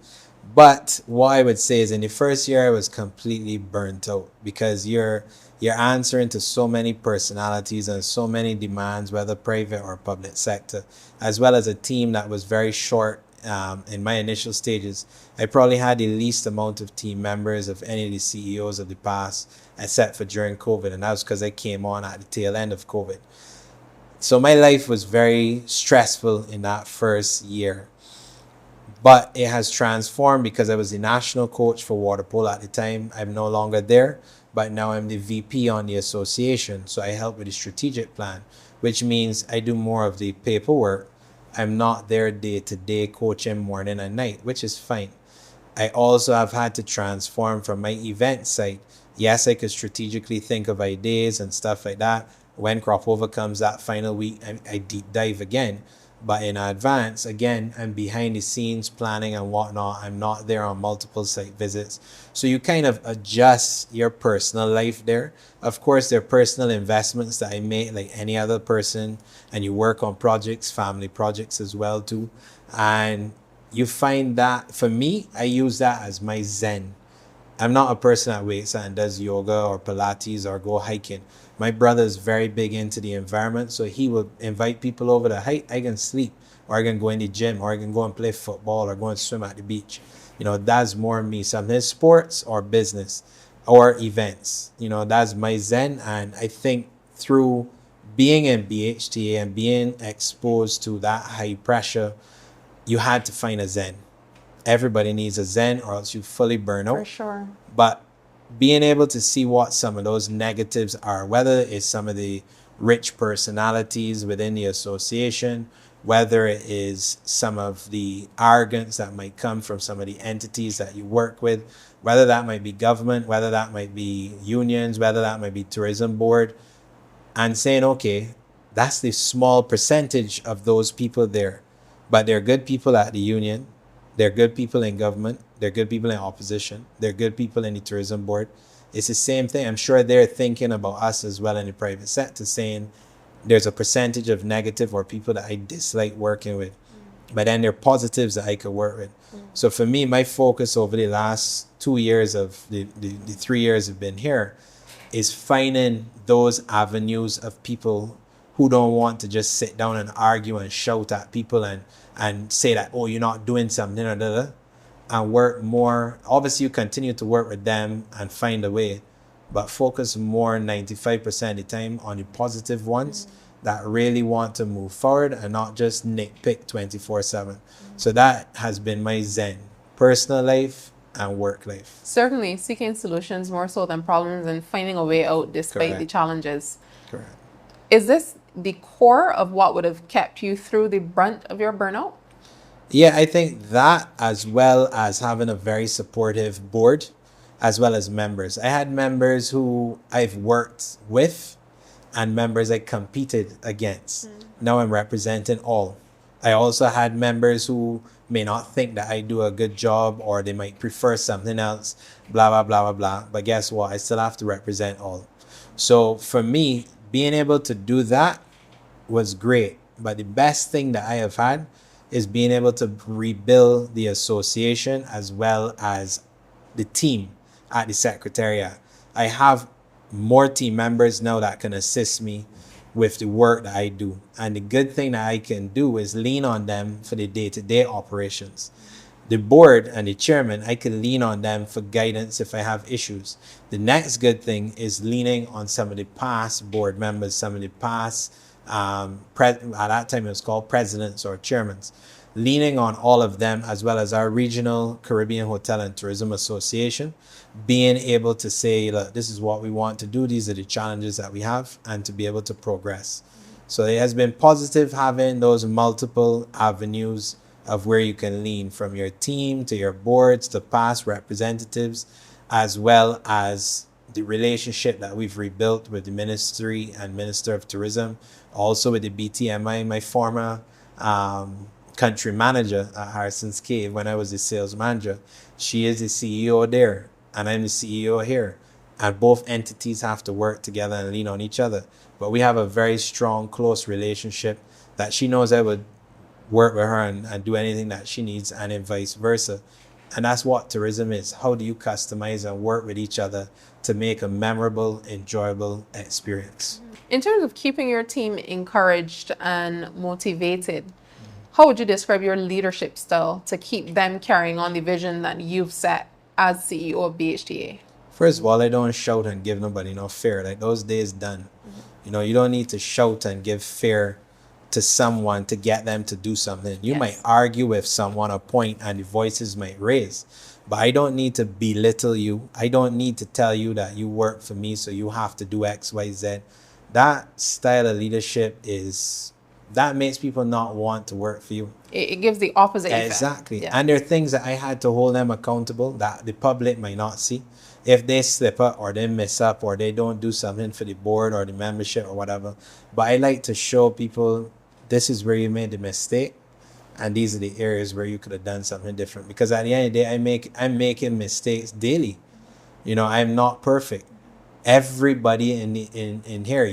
Speaker 2: But what I would say is in the first year, I was completely burnt out because you're answering to so many personalities and so many demands, whether private or public sector, as well as a team that was very short. In my initial stages, I probably had the least amount of team members of any of the CEOs of the past, except for during COVID, and that was because I came on at the tail end of COVID. So my life was very stressful in that first year, but it has transformed because I was the national coach for water polo at the time. I'm no longer there, but now I'm the VP on the association, so I help with the strategic plan, which means I do more of the paperwork. I'm not there day to day coaching morning and night, which is fine. I also have had to transform from my event side. Yes, I could strategically think of ideas and stuff like that. When crop over comes that final week, I deep dive again. But in advance, again, I'm behind the scenes planning and whatnot. I'm not there on multiple site visits. So you kind of adjust your personal life there. Of course, there are personal investments that I make like any other person, and you work on projects, family projects as well too. And you find that for me, I use that as my zen. I'm not a person that wakes up and does yoga or Pilates or go hiking. My brother is very big into the environment, so he will invite people over to hike. I can sleep, or I can go in the gym, or I can go and play football, or go and swim at the beach. That's more me. Something sports or business or events. That's my zen. And I think through being in BHTA and being exposed to that high pressure, you had to find a zen. Everybody needs a zen or else you fully burn out.
Speaker 1: For sure.
Speaker 2: But being able to see what some of those negatives are, whether it's some of the rich personalities within the association, whether it is some of the arrogance that might come from some of the entities that you work with, whether that might be government, whether that might be unions, whether that might be tourism board, and saying, okay, that's the small percentage of those people there. But they're good people at the union. They're good people in government. They're good people in opposition. They're good people in the tourism board. It's the same thing. I'm sure they're thinking about us as well in the private sector, saying there's a percentage of negative or people that I dislike working with. But then there are positives that I could work with. So for me, my focus over the last 2 years of the 3 years I've been here is finding those avenues of people who don't want to just sit down and argue and shout at people and say that, oh, you're not doing something or da, and work more. Obviously, you continue to work with them and find a way, but focus more 95% of the time on the positive ones that really want to move forward and not just nitpick 24/7. So that has been my zen, personal life and work life.
Speaker 1: Certainly, seeking solutions more so than problems and finding a way out despite the
Speaker 2: Correct.
Speaker 1: challenges.
Speaker 2: Correct.
Speaker 1: Is this the core of what would have kept you through the brunt of your burnout?
Speaker 2: Yeah, I think that, as well as having a very supportive board, as well as members. I had members who I've worked with and members I competed against. Now I'm representing all. I also had members who may not think that I do a good job, or they might prefer something else, blah, blah, blah, blah, blah. But guess what? I still have to represent all. So for me, being able to do that was great. But the best thing that I have had is being able to rebuild the association as well as the team at the Secretariat. I have more team members now that can assist me with the work that I do. And the good thing that I can do is lean on them for the day-to-day operations. The board and the chairman, I can lean on them for guidance if I have issues. The next good thing is leaning on some of the past board members, some of the past, at that time it was called presidents or chairmans, leaning on all of them, as well as our regional Caribbean Hotel and Tourism Association, being able to say, look, this is what we want to do, these are the challenges that we have, and to be able to progress. So it has been positive having those multiple avenues of where you can lean, from your team to your boards to past representatives, as well as the relationship that we've rebuilt with the Ministry and Minister of Tourism, also with the BTMI, my former country manager at Harrison's Cave when I was the sales manager. She is the CEO there, and I'm the CEO here. And both entities have to work together and lean on each other. But we have a very strong, close relationship that she knows I would work with her and do anything that she needs, and then vice versa. And that's what tourism is. How do you customize and work with each other to make a memorable, enjoyable experience?
Speaker 1: In terms of keeping your team encouraged and motivated, how would you describe your leadership style to keep them carrying on the vision that you've set as CEO of BHTA?
Speaker 2: First of all, I don't shout and give nobody no fear. Like, those days done. You know, you don't need to shout and give fear to someone to get them to do something. You might argue with someone a point and the voices might raise, but I don't need to belittle you. I don't need to tell you that you work for me, so you have to do X, Y, Z. That style of leadership that makes people not want to work for you.
Speaker 1: It gives the opposite effect.
Speaker 2: Exactly.
Speaker 1: Yeah.
Speaker 2: And there are things that I had to hold them accountable that the public might not see. If they slip up or they mess up or they don't do something for the board or the membership or whatever. But I like to show people, this is where you made the mistake, and these are the areas where you could have done something different. Because at the end of the day, I'm making mistakes daily. You know, I'm not perfect. Everybody in here,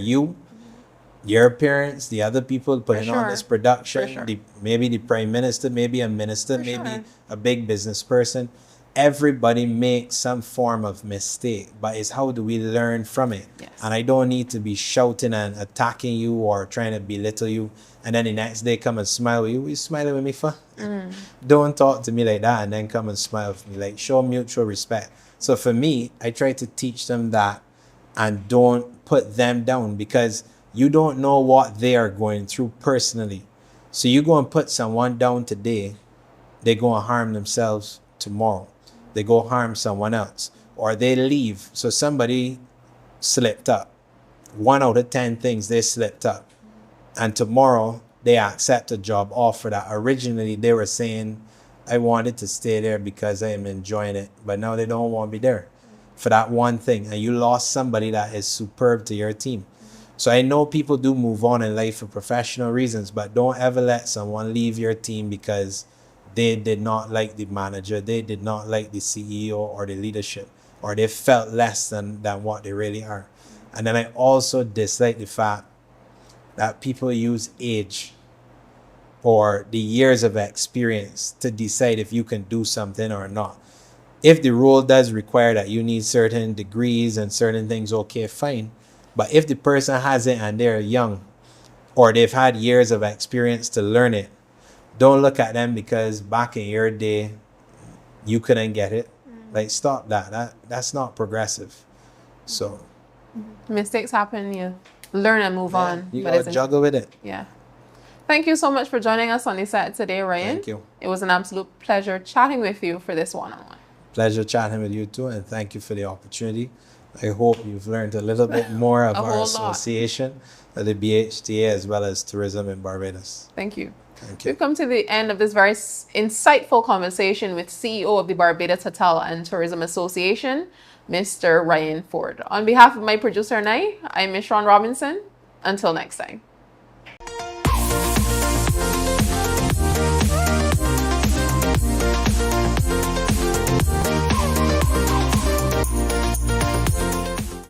Speaker 2: your parents, the other people putting on this production, maybe the prime minister, maybe a minister, maybe a big business person. Everybody makes some form of mistake, but it's how do we learn from it?
Speaker 1: Yes.
Speaker 2: And I don't need to be shouting and attacking you or trying to belittle you, and then the next day come and smile with you. You smiling with me for? Don't talk to me like that and then come and smile with me. Like, show mutual respect. So for me, I try to teach them that and don't put them down, because you don't know what they are going through personally. So you go and put someone down today, they go and harm themselves tomorrow. They go harm someone else, or they leave. So somebody slipped up. 1 out of 10 things they slipped up. And tomorrow they accept a job offer that originally they were saying, I wanted to stay there because I am enjoying it. But now they don't want to be there for that one thing. And you lost somebody that is superb to your team. So I know people do move on in life for professional reasons, but don't ever let someone leave your team because they did not like the manager, they did not like the CEO or the leadership, or they felt less than what they really are. And then I also dislike the fact that people use age or the years of experience to decide if you can do something or not. If the role does require that you need certain degrees and certain things, okay, fine. But if the person has it and they're young, or they've had years of experience to learn it, don't look at them because back in your day, you couldn't get it. Like, stop that. That's not progressive. So
Speaker 1: Mistakes happen, you learn and move on.
Speaker 2: you
Speaker 1: but
Speaker 2: gotta juggle with it.
Speaker 1: Yeah. Thank you so much for joining us on the set today, Ryan.
Speaker 2: Thank you.
Speaker 1: It was an absolute pleasure chatting with you for this one-on-one.
Speaker 2: Pleasure chatting with you too, and thank you for the opportunity. I hope you've learned a little bit more of
Speaker 1: A
Speaker 2: our
Speaker 1: whole
Speaker 2: association, the BHTA, as well as tourism in Barbados.
Speaker 1: Thank you.
Speaker 2: Thank you.
Speaker 1: We've come to the end of this very insightful conversation with CEO of the Barbados Hotel and Tourism Association, Mr. Ryan Forde. On behalf of my producer and I'm Miss Ron Robinson. Until next time.